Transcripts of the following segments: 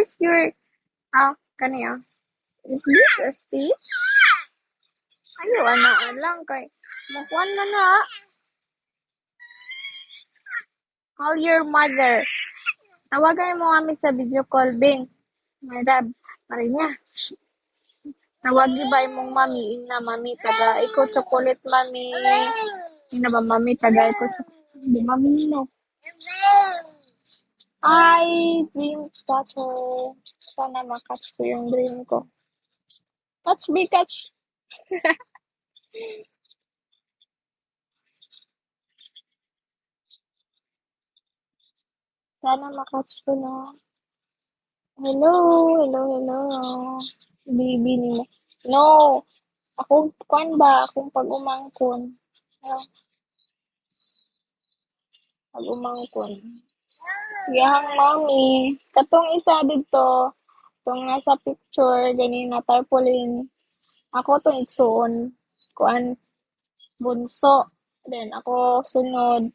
this your kaniya? Is this a stitch? Ayo, lang kay mukuan man na. Call your mother. Tawagan mo kami sa video call, Bing. Madam, Marinya. Nawagi ba imong mami? Ina, mami, taga, iko chocolate, mami. Ina ba, mami, taga, iko chocolate. Hindi, mami, no. Hi, dream catcher. Sana makatch ko yung dream ko. Catch me, catch. Sana makatch ko na. Hello, hello, hello. Baby ni mo. No. Akong kwan ba? Akong pag-umangkon. Ah, Pag-umangkon. Yahang mami. Katong isa dito. Itong nasa picture, ganina, tarpaulin. Ako itong igsuon. Kuan, bunso. Then, ako sunod.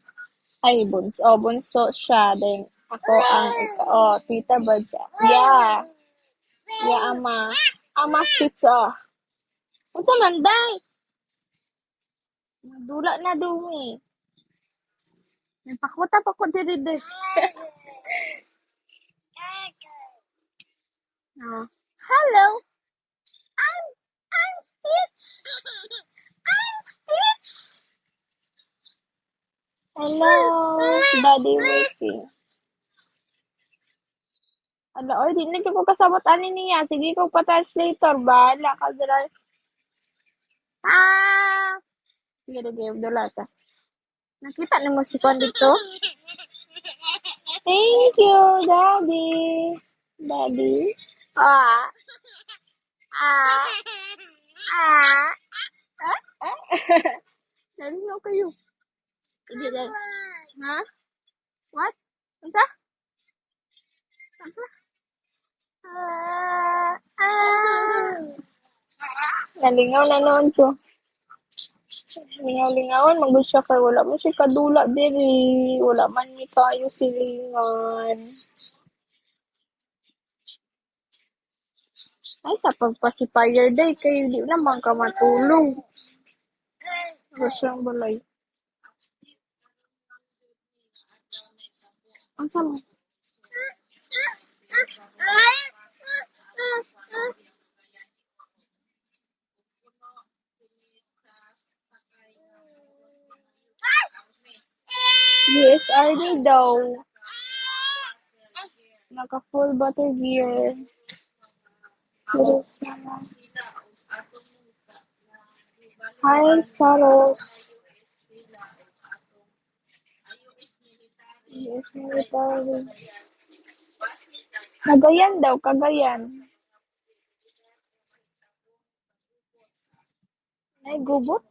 Ay, bunso. Oh, bunso siya. Then, ako ang, tita ba siya? Yeah. Yeah, ama. Ama sits, oh. Unsa man, day? Dula na dumi. Pakuta pa ko diri diri. Oh. Hello. I'm Stitch. I'm Stitch. Hello. Daddy waiting. Ala, oy, di na ko kasabot ani niya. Sige ko pa-translator. Bahala ka dira. Sige, sige, dula ta. Nakita ni mo si Kwan dito? Thank you, Daddy. Daddy. Ah. Ah. Ah. Ah. Nalinaw kayo. Sige, dahil. Ha? What? Unsa? Unsa? Nalingaw na noon to. Lingaw-lingawan, mag siya kay wala mo siya kadula diri. Wala man ni kayo silingan. Ay, sa pagpasipayer day, kayo di naman ka matulog. Ano siyang balay? Ang sama. Yes, Army daw. Naka full butter gear. Yes, mama. Hi, Saros. Yes, military. Kagayan daw, Kagayan. Ay, gubot?